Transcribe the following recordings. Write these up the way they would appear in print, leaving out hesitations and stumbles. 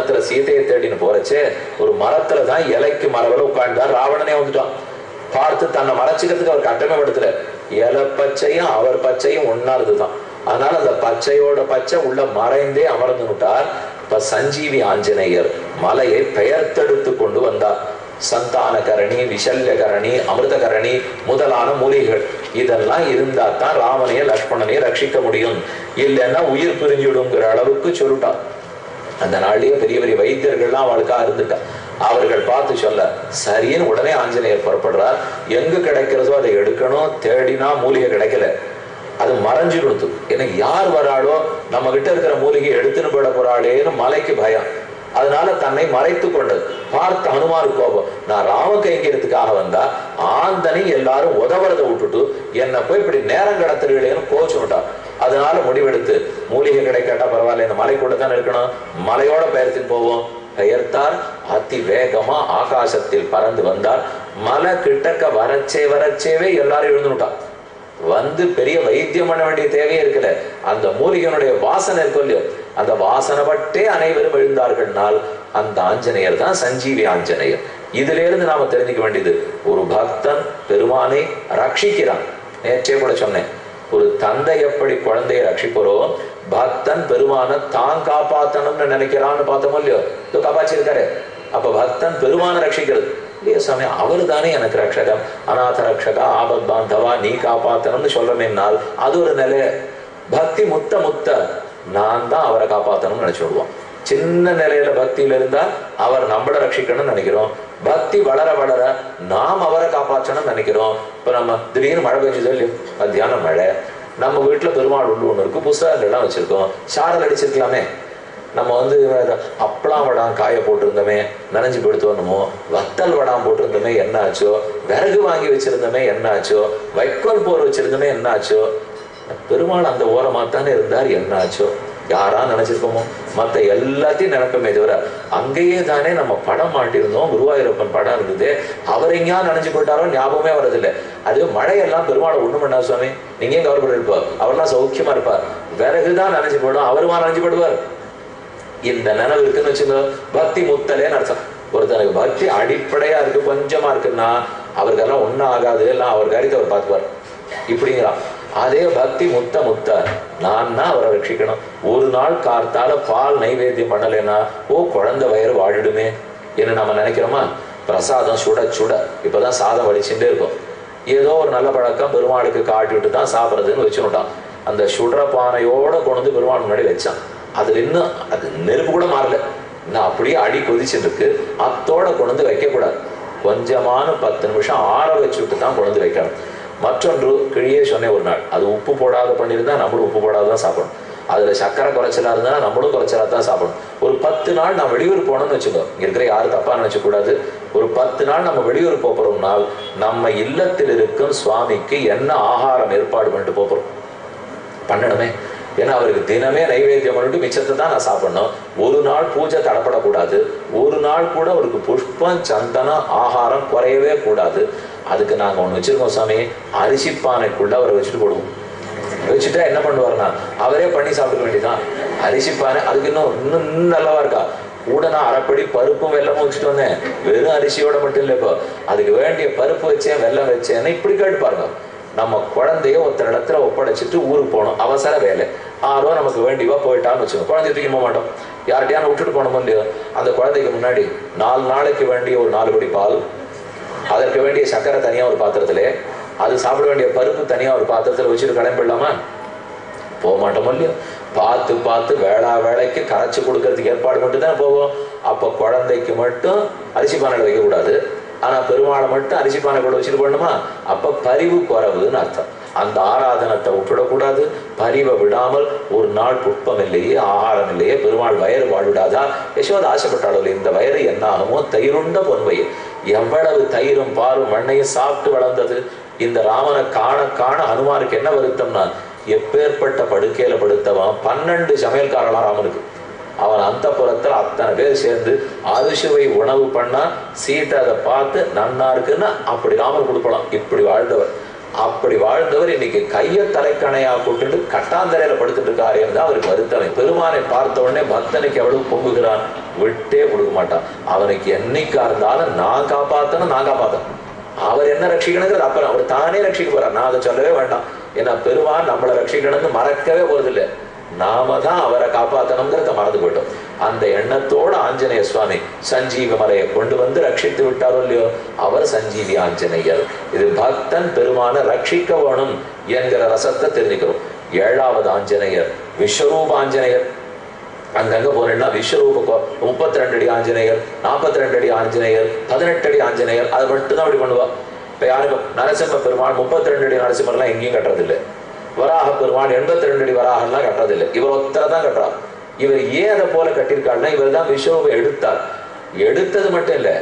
வனத்துல சீதையை தேடின்னு போறச்சே ஒரு மரத்துலதான் இலைக்கு மரவல உட்கார்ந்தார். ராவணனே வந்துட்டான். பார்த்து தன்னை மறைச்சிக்கிறதுக்கு அவர் கட்டமே படுத்தல. இலை பச்சையும் அவர் பச்சையும் ஒன்னாருதுதான். அதனால அந்த பச்சையோட பச்சை உள்ள மறைந்தே அமர்ந்து விட்டார். இப்ப சஞ்சீவி ஆஞ்சநேயர் மலையை பெயர்த்தெடுத்து கொண்டு வந்தார். சந்தானகரணி, விஷல்யகரணி, அமிர்தகரணி முதலான மூலிகைகள் இதெல்லாம் இருந்தா தான் ராமனைய லக்ஷ்மணனையும் ரட்சிக்க முடியும். இல்லைன்னா உயிர் பிரிஞ்சுடுங்கிற அளவுக்கு சொல்லிட்டான். அந்த நாள்லயே பெரிய பெரிய வைத்தியர்கள்லாம் அவளுக்காக இருந்துட்டா. அவர்கள் பார்த்து சொல்ல சரின்னு உடனே ஆஞ்சநேயர் புறப்படுறார். எங்க கிடைக்கிறதோ அதை எடுக்கணும். தேடினா மூலிகை கிடைக்கல, அது மறைஞ்சு கொடுத்து. ஏன்னா யார் வராளோ நம்ம கிட்ட இருக்கிற மூலிகை எடுத்துன்னு போட போறாளேன்னு மலைக்கு பயம். அதனால தன்னை மறைத்து கொண்டது. பார்த்து ஹனுமார் கோபம். நான் ராம கைங்கிறதுக்காக வந்தா ஆந்தனி எல்லாரும் உதவுறதை விட்டுட்டு என்னை போய் இப்படி நேரம் கடத்துறீங்களேன்னு கோச்சுட்டான். அதனால முடிவெடுத்து மூலிகை கிடைக்காட்டா பரவாயில்ல, இந்த மலை கூட தான் இருக்கணும், மலையோட பெயர்த்தின்னு போவோம். பெயர்த்தார். அதி வேகமா ஆகாசத்தில் பறந்து வந்தார். மலை கிட்டக்க வரச்சேவே எல்லாரும் எழுந்துட்டான். வந்து பெரிய வைத்தியம் பண்ண வேண்டிய தேவையே இருக்கல. அந்த மூலிகையினுடைய வாசனை இருக்கும் இல்லையோ, அந்த வாசனை பட்டே அனைவரும் எழுந்தார்கள்னால் அந்த ஆஞ்சநேயர் தான் சஞ்சீவி ஆஞ்சநேயர். இதுல இருந்து நாம தெரிஞ்சுக்க வேண்டியது, ஒரு பக்தன் பெருமானை ரட்சிக்கிறான். நேற்றே கூட சொன்னேன், ஒரு தந்தை எப்படி குழந்தையை ரட்சிப்போரோ பக்தன் பெருமானை தான் காப்பாற்றணும்னு நினைக்கிறான்னு பார்த்தோமோ இல்லையோ, இதோ காப்பாற்றிருக்காரு. அப்ப பக்தன் பெருமானை ரட்சிக்கிறது இல்லையா சாமி, அவரு தானே எனக்கு ரட்சகம், அநாத ரட்சகா, ஆபத் பாந்தவா, நீ காப்பாற்றணும்னு சொல்லணும்னால் அது ஒரு நிலை. பக்தி முத்த நான் தான் அவரை காப்பாற்றணும்னு நினைச்சு விடுவோம். சின்ன நிலையில பக்தியில இருந்தா அவர் நம்மளை ரட்சிக்கணும்னு நினைக்கிறோம். பக்தி வளர வளர நாம் அவரை காப்பாற்றணும்னு நினைக்கிறோம். இப்ப நம்ம திடீர்னு மழை பெஞ்சதோ இல்லையோ, மத்தியானம் மழை, நம்ம வீட்டுல பெருமாள் உள்ள ஒண்ணு இருக்கு, புஸ்தகங்கள்லாம் வச்சிருக்கோம், சாரல் அடிச்சிருக்கலாமே. நம்ம வந்து அப்பளம் வடாம் காய போட்டிருந்தோமே நனைஞ்சு போடுத்து வரணுமோ, வத்தல் வடாம் போட்டிருந்தோமே என்ன ஆச்சோ, விறகு வாங்கி வச்சிருந்தோமே என்ன ஆச்சோ, வைக்கோல் போர் வச்சிருந்தோமே என்ன ஆச்சோ, பெருமாள் அந்த ஓரமா தானே இருந்தார் என்ன ஆச்சோ, யாரா நினைச்சிருக்கோமோ. மற்ற எல்லாத்தையும் நினைப்போமே தவிர அங்கேயே தானே நம்ம படம் மாட்டிருந்தோம். குருவாயூரப்பன் படம் இருந்தது, அவர் எங்கேயா நினைச்சு போட்டாரோ ஞாபகமே வரதில்லை. அது மழையெல்லாம் பெருமாளை ஒண்ணு பண்ணா சுவாமி, நீங்க ஏன் கவலைப்பட்டிருப்பார், அவர்லாம் சௌக்கியமா இருப்பார். விறகுதான் நினைச்சு போடும், அவருமா நினைச்சு போடுவார். இந்த நினைவு இருக்குன்னு வச்சுக்கோ, பக்தி முத்தலேன்னு அர்த்தம். ஒருத்தனுக்கு பக்தி அடிப்படையா இருக்கு, கொஞ்சமா இருக்குன்னா அவருக்கெல்லாம் ஒன்னும் ஆகாது, எல்லாம் அவர் காரியத்தை அவர் பார்த்துப்பார் இப்படிங்கிறான். அதே பக்தி முத்த நான் தான் அவரை ரட்சிக்கணும். ஒரு நாள் கார்த்தால பால் நைவேத்தியம் பண்ணலைன்னா குழந்தை வயிறு வாழிடுமே என்ன நம்ம நினைக்கிறோமா. பிரசாதம் சுட சுட இப்பதான் சாதம் வலிச்சுட்டே இருக்கும். ஏதோ ஒரு நல்ல பழக்கம் பெருமாளுக்கு காட்டிவிட்டு தான் சாப்பிட்றதுன்னு வச்சுட்டான். அந்த சுடுற பானையோட கொண்டு பெருமாள் முன்னாடி வச்சான். அதுல இன்னும் அது நெருப்பு கூட மாறல, இன்னும் அப்படியே அடி கொதிச்சுட்டு இருக்கு. அத்தோட கொண்டு வைக்கக்கூடாது, கொஞ்சமான 10 நிமிஷம் ஆற வச்சுட்டு தான் கொண்டு வைக்கணும். மற்றொன்று கிழியே சொன்னேன் ஒரு நாள், அது உப்பு போடாத பண்ணியிருந்தா நம்மளும் உப்பு போடாதான் சாப்பிடணும். அதுல சக்கரை குறைச்சலா இருந்தா நம்மளும் குறைச்சலா தான் சாப்பிடணும். ஒரு 10 நாள் நான் வெளியூர் போனோம்னு வச்சுக்கோ, இங்க இருக்கிற யாரும் தப்பா நினைச்ச கூடாது. ஒரு 10 நாள் நம்ம வெளியூர் போறோம்னால் நம்ம இல்லத்தில் இருக்கும் சுவாமிக்கு என்ன ஆகாரம் ஏற்பாடு பண்ணிட்டு போறோம் பண்ணணுமே. ஏன்னா அவருக்கு தினமே நைவேத்தியம் பண்ணிட்டு மிச்சத்தை தான் நான் சாப்பிடணும். ஒரு நாள் பூஜை தடப்படக்கூடாது, ஒரு நாள் கூட அவருக்கு புஷ்பம் சந்தனம் ஆகாரம் குறையவே கூடாது. அதுக்கு நாங்க ஒண்ணு வச்சிருக்கோம் சாமி, அரிசி பானைக்குள்ள அவரை வச்சுட்டு போடுவோம். வச்சுட்டா என்ன பண்ணுவாருன்னா அவரே பண்ணி சாப்பிட வேண்டியதான். அரிசி பானை அதுக்கு இன்னும் நல்லவா இருக்கா. கூட நான் அரைப்படி பருப்பும் வெல்லமும் வச்சுட்டு வந்தேன். வெறும் அரிசியோட மட்டும் இல்லை, இப்போ அதுக்கு வேண்டிய பருப்பு வச்சேன் வெல்லம் வச்சேன்னு இப்படி கேட்டு பாருங்க. நம்ம குழந்தைய ஒருத்தர் இடத்துல ஒப்படைச்சிட்டு ஊருக்கு போகணும், அவசர வேலை, ஆரோ நமக்கு வேண்டியவா போயிட்டான்னு வச்சுக்கோங்க, குழந்தைய தூக்கி போக மாட்டோம், யார்கிட்டயானு விட்டுட்டு போனோமோ இல்லையோ. அந்த குழந்தைக்கு முன்னாடி 4 நாளைக்கு வேண்டிய ஒரு 4 படி பால், அதற்கு வேண்டிய சக்கரை தனியா ஒரு பாத்திரத்துல, அது சாப்பிட வேண்டிய பருப்பு தனியா ஒரு பாத்திரத்துல வச்சுட்டு கிளம்பிடலாமா? போக மாட்டோமோ இல்லையோ. பார்த்து பார்த்து வேளைக்கு கரைச்சி கொடுக்கறதுக்கு ஏற்பாடு மட்டும் தான் போவோம். அப்ப குழந்தைக்கு மட்டும் அரிசி பானையில் வைக்கக்கூடாது, ஆனா பெருமாளை மட்டும் அரிசி பானை கூட வச்சுட்டு போடணுமா? அப்ப பரிவு குறைவுன்னு அர்த்தம். அந்த ஆராதனத்தை விட்டுடக்கூடாது. பரிவை விடாமல் ஒரு நாள் புஷ்பம் இல்லையே ஆகாரம் இல்லையே பெருமாள் வயிறு வாழ்விடாதா? யசோதை ஆசைப்பட்டாளோ இந்த வயிறு என்ன ஆகுமோ? தயிருண்ட பொன்மையில் எவ்வளவு தயிரும் பாலும் மண்ணையும் சாப்பிட்டு வளர்ந்தது. இந்த ராமனை காண காண ஹனுமானுக்கு என்ன வருத்தம்னா, எப்பேற்பட்ட படுக்கையில படுத்தவன் 12 சமையல்காரலாம் ராமனுக்கு. அவன் அந்த புறத்துல அத்தனை பேர் சேர்ந்து அரிசுவை உணவு பண்ணா சீட்டை அதை பார்த்து நன்னா இருக்குன்னு அப்படி ராமன் கொடுக்கலாம். இப்படி வாழ்ந்தவர் அப்படி வாழ்ந்தவர் இன்னைக்கு கைய தலைக்கணையா கூட்டுட்டு கட்டாந்தரையில படுத்துட்டு இருக்காரு தான் அவருக்கு வருத்தமே. பெருமானை பார்த்த உடனே பக்தனுக்கு எவ்வளவு பொங்குகிறான், விட்டே கொடுக்க மாட்டான். அவனுக்கு என்னைக்கா இருந்தாலும் நான் காப்பாத்தணும், நான் காப்பாத்தணும். அவர் என்ன ரட்சிக்கணுங்கிறது அப்புறம் அவர் தானே ரட்சிக்க போறார். நான் அதை சொல்லவே வேண்டாம். ஏன்னா பெருமான் நம்மளை ரட்சிக்கணும்னு மறக்கவே போறதில்லை. நாம தான் அவரை காப்பாற்றணுங்கிறத மறந்து போயிட்டோம். அந்த எண்ணத்தோட ஆஞ்சநேய சுவாமி சஞ்சீவி மலையை கொண்டு வந்து ரட்சித்து விட்டாரோ இல்லையோ, அவர் சஞ்சீவி ஆஞ்சநேயர். இது பக்தன் பெருமான ரட்சிக்க வேணும் என்கிற ரசத்தை தெரிஞ்சுக்கிறோம். 7வது ஆஞ்சநேயர் விஸ்வரூப ஆஞ்சநேயர். அங்கங்க போனேன்னா விஸ்வரூப 32 அடி ஆஞ்சநேயர், 42 அடி ஆஞ்சநேயர், 18 அடி ஆஞ்சநேயர், அதை மட்டும்தான் அப்படி பண்ணுவா. இப்ப யாருக்கும் நரசிம்ம பெருமாள் 32 அடி நரசிம்மர்லாம் எங்கேயும் கட்டுறதில்லை. வராக பெருமாள் 82 அடி வராகலாம் கட்டுறதில்லை. இவர் ஒத்தரை தான் கட்டுறார். இவர் ஏன் அதை போல கட்டியிருக்காருன்னா இவர் தான் விஸ்வரூபம் எடுத்தார். எடுத்தது மட்டும் இல்லை,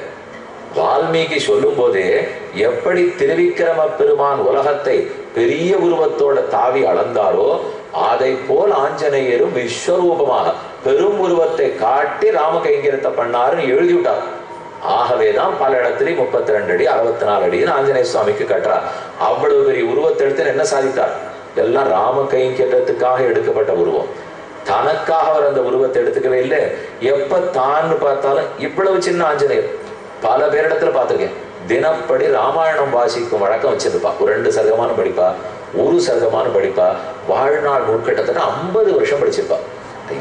வால்மீகி சொல்லும் போதே எப்படி திருவிக்கிரம பெருமான் உலகத்தை பெரிய உருவத்தோட தாவி அளந்தாரோ அதை போல் ஆஞ்சநேயரும் விஸ்வரூபமாக பெரும் உருவத்தை காட்டி ராம கைங்கரியத்தை பண்ணாருன்னு எழுதிவிட்டார். ஆகவேதான் பல இடத்திலேயும் 32 அடி 64 அடின்னு ஆஞ்சநேய சுவாமிக்கு கட்டுறார். அவ்வளவு பெரிய உருவத்தை எடுத்து என்ன சாதித்தார்? எல்லாம் ராம கைங்கரியத்துக்காக எடுக்கப்பட்ட உருவம். தனக்காக அவர் அந்த உருவத்தை எடுத்துக்கவே இல்லை. எப்ப தான் பார்த்தாலும் இவ்வளவு சின்ன ஆஞ்சநேயர் பல பேரிடத்துல பார்த்திருக்கேன். தினப்படி ராமாயணம் வாசிக்கும் வழக்கம் வச்சிருப்பா. ஒரு 2 சர்க்கமான படிப்பா, ஒரு சர்க்கமான படிப்பா. வாழ்நாள் கிட்டத்தட்ட 50 வருஷம் படிச்சிருப்பா.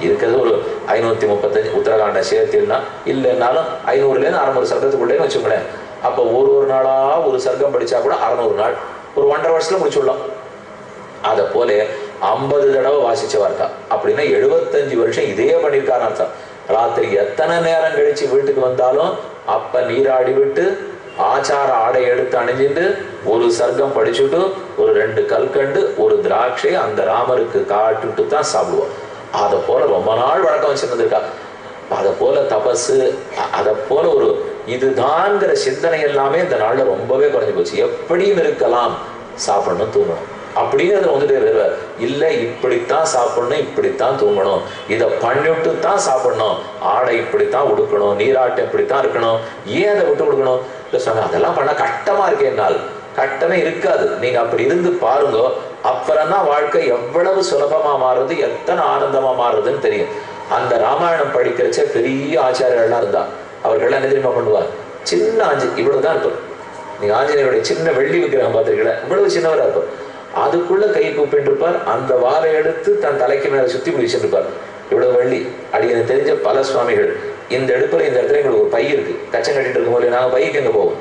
இருக்கிறது ஒரு 535 உத்தரகாண்ட சேர்த்தினா இல்லைன்னாலும் 500லேருந்து 600 சர்க்கத்துக்குள்ளேன்னு வச்சுக்கோங்களேன். அப்போ ஒரு நாளா ஒரு சர்க்கம் படிச்சா கூட 600 நாள், ஒரு 1.5 வருஷத்துல முடிச்சுடலாம். அதை போல 50 தடவை வாசிச்சவா இருக்கா. அப்படின்னா 75 வருஷம் இதே பண்ணியிருக்காரு அர்த்தம். ராத்திரி எத்தனை நேரம் கழிச்சு வீட்டுக்கு வந்தாலும் அப்ப நீராடி விட்டு ஆச்சார ஆடை எடுத்து அணிஞ்சிட்டு ஒரு சர்க்கம் படிச்சுட்டு ஒரு 2 கல்கண்டு ஒரு திராட்சை அந்த ராமருக்கு காட்டுட்டு தான் சாப்பிடுவோம். அதை போல ரொம்ப நாள் வழக்கம் வச்சிருந்திருக்கா. அதை போல தபசு, அதை போல ஒரு இதுதான்ங்கிற சிந்தனை எல்லாமே இந்த நாள்ல ரொம்பவே குறைஞ்சு போச்சு. எப்படியும் இருக்கலாம், சாப்பிடணும், தூங்கணும் அப்படிங்கிறது வந்துட்டே வருவார். இல்லை இப்படித்தான் சாப்பிடணும், இப்படித்தான் தூங்கணும், இதை பண்ணிவிட்டு தான் சாப்பிடணும், ஆடை இப்படித்தான் உடுக்கணும், நீராட்டம் இப்படித்தான் இருக்கணும், ஏன் அதை விட்டு கொடுக்கணும் சொன்ன அதெல்லாம் பண்ண கஷ்டமா இருக்கேன்னால் கட்டமே இருக்காது. நீங்க அப்படி இருந்து பாருங்க, அப்புறம் தான் வாழ்க்கை எவ்வளவு சுலபமா மாறுறது, எத்தனை ஆனந்தமா மாறுறதுன்னு தெரியும். அந்த ராமாயணம் படிக்கிறச்ச பெரிய ஆச்சாரியர்கள்லாம் இருந்தா அவர்கள்லாம் என்ன தெரியுமா பண்ணுவார்? சின்ன இவ்வளவுதான் இருக்கும். நீங்க ஆஞ்சநேயருடைய சின்ன வெள்ளி விக்கிரகம் பார்த்திருக்கீங்களா? இவ்வளவு சின்னவரா இருக்கும். அதுக்குள்ள கை கூப்பிட்டு இருப்பார். அந்த வாரை எடுத்து தன் தலைக்கு மேல சுத்தி பிடிச்சிட்டு இருப்பார். இவ்வளவு வெள்ளி. அப்படி எனக்கு தெரிஞ்ச பல சுவாமிகள் இந்த இடத்துல எங்களுக்கு ஒரு பை இருக்கு, கச்சம் கட்டிட்டு இருக்கும் போது நாங்க பைக்கு எங்க போவோம்?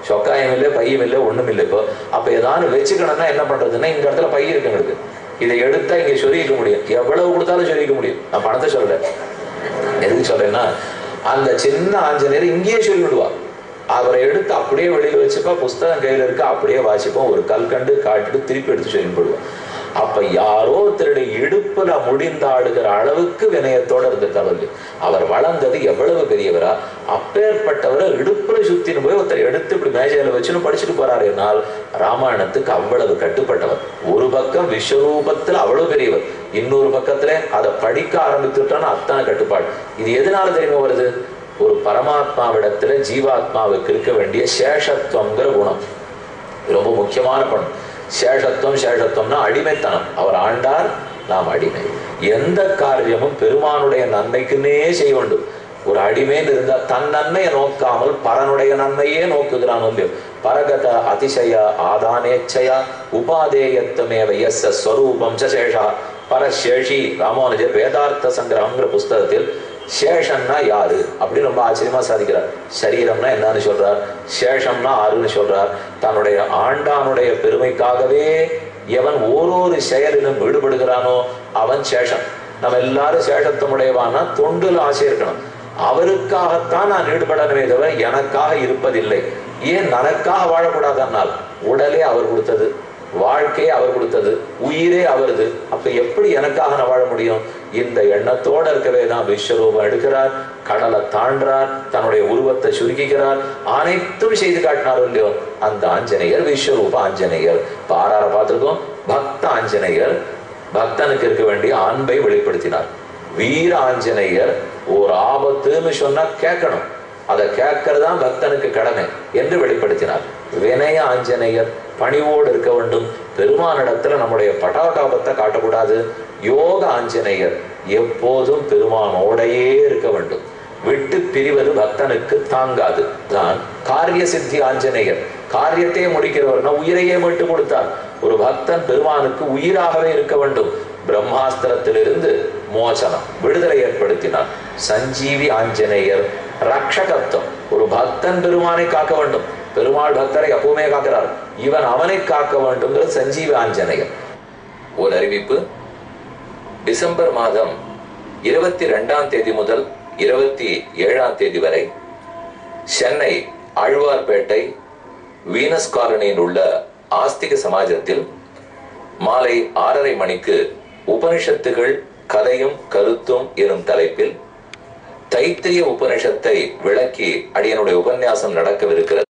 சொக்காயம் இல்லை, பையும் இல்லை, ஒண்ணும் இல்லை. இப்போ அப்ப ஏதாவது வச்சுக்கணும்னா என்ன பண்றதுன்னா இந்த இடத்துல பை இருக்கு எங்களுக்கு, இதை எடுத்தா இங்க சொருகிக்க முடியும், எவ்வளவு கொடுத்தாலும் சொருகிக்க முடியும். நான் பணத்தை சொல்லல, எதுக்கு சொல்றேன்னா அந்த சின்ன ஆஞ்சநேயர் இங்கேயே சொல்லிவிடுவா. அவரை எடுத்து அப்படியே வெளியில வச்சுப்பா, புஸ்தகம் கையில இருக்க அப்படியே வாசிப்போம், ஒரு கல்கண்டு காட்டிட்டு திருப்பி எடுத்து சொல்லி போடுவோம். அப்ப யாரோ திருடைய இடுப்புல முடிந்தாடுகிற அளவுக்கு வினயத்தோட இருந்திருக்காரு. அவர் வளர்ந்தது எவ்வளவு பெரியவரா, அப்பேற்பட்டவரை இடுப்புல சுத்தின்னு போய் ஒருத்தர் எடுத்து இப்படி மேஜையில வச்சுன்னு படிச்சுட்டு போறாரு. என்னால் ராமாயணத்துக்கு அவ்வளவு கட்டுப்பட்டவர். ஒரு பக்கம் விஸ்வரூபத்துல அவ்வளவு பெரியவர், இன்னொரு பக்கத்துல அதை படிக்க ஆரம்பித்துட்டான்னு அத்தனை கட்டுப்பாடு. இது எதனால தெரியுமா வருது? ஒரு பரமாத்மாவிடத்துல ஜீவாத்மாவுக்கு இருக்க வேண்டிய சேஷத்துவங்கிற குணம் ரொம்ப முக்கியமான பணம். சேஷத்துவம்னா அடிமைத்தனம். அவர் ஆண்டார், நாம் அடிமை. எந்த காரியமும் பெருமானுடைய நன்மைக்குன்னே செய்ய வேண்டும். ஒரு அடிமைன்னு இருந்தா தன் நன்மையை நோக்காமல் பரனுடைய நன்மையே நோக்குகிறான். இல்லையோ பரகத அதிசய ஆதானேச்சயா உபாதேயத்துமேவ யஸ்ஸ ஸ்வரூபம் ச சேஷா பரசேஷி. ராமானுஜர் வேதார்த்த சங்கிரகம்ங்கிற புஸ்தகத்தில் சேஷம்னா யாரு அப்படின்னு ரொம்ப ஆச்சரியமா சாதிக்கிறார். சரீரம்னா என்னன்னு சொல்றார், சேஷம்னா ஆறுன்னு சொல்றார். தன்னுடைய ஆண்டானுடைய பெருமைக்காகவே எவன் ஓரொரு செயலிலும் ஈடுபடுகிறானோ அவன் சேஷம். நம்ம எல்லாரும் சேஷத்துமுடையவானா தொண்டுல ஆசை இருக்கணும். அவருக்காகத்தான் நான் ஈடுபடணுமே தவிர எனக்காக இருப்பதில்லை. ஏன் நமக்காக வாழக்கூடாதனால்? உடலே அவர் கொடுத்தது, வாழ்க்கையே அவர் கொடுத்தது, உயிரே அவரது. அப்ப எப்படி எனக்காக நான் வாழ முடியும்? இந்த எண்ணத்தோட இருக்கவே தான் விஸ்வரூபம் எடுக்கிறார், கடலை தாண்டார், தன்னுடைய உருவத்தை சுருக்கிக்கிறார், அனைத்தும் செய்து காட்டினார். இல்லையோ அந்த ஆஞ்சநேயர் விஸ்வரூப ஆஞ்சநேயர். பாரார பார்த்திருக்கோம். பக்த ஆஞ்சநேயர் பக்தனுக்கு இருக்க வேண்டிய அன்பை வெளிப்படுத்தினார். வீர ஆஞ்சநேயர் ஒரு ஆபத்துன்னு சொன்னா கேட்கணும், அதை கேட்கறதான் பக்தனுக்கு கடமை என்று வெளிப்படுத்தினார். வினய ஆஞ்சநேயர் பணிவோடு இருக்க வேண்டும். பெருமானிடத்துல நம்முடைய பட்டாட்டாபத்தை காட்டக்கூடாது. யோக ஆஞ்சநேயர் எப்போதும் பெருமானோடையே இருக்க வேண்டும். விட்டு பிரிவது பக்தனுக்கு தாங்காது. தான் காரிய சித்தி ஆஞ்சநேயர், காரியத்தையே முடிக்கிறவர்னா உயிரையே மீட்டு கொடுத்தார். ஒரு பக்தன் பெருமானுக்கு உயிராகவே இருக்க வேண்டும். பிரம்மாஸ்திரத்திலிருந்து மோசனம் விடுதலை ஏற்படுத்தினார். சஞ்சீவி ஆஞ்சநேயர் ரக்ஷகத்துவம். ஒரு பக்தன் பெருமானை காக்க வேண்டும். பெருமாள் பக்தரை எப்பவுமே காக்கிறார், இவன் அவனை காக்க வேண்டும். சஞ்சீவி ஆஞ்சநேயர். ஒரு அறிவிப்பு. டிசம்பர் மாதம் 22ஆம் தேதி முதல் 27ஆம் தேதி வரை சென்னை ஆழ்வார்பேட்டை வீனஸ் காலனியில் உள்ள ஆஸ்திக சமாஜத்தில் மாலை 6:30 மணிக்கு உபனிஷத்துகள் கதையும் கருத்தும் எனும் தலைப்பில் தைத்திரிய உபனிஷத்தை விளக்கி அடியனுடைய உபன்யாசம் நடக்கவிருக்கிறது.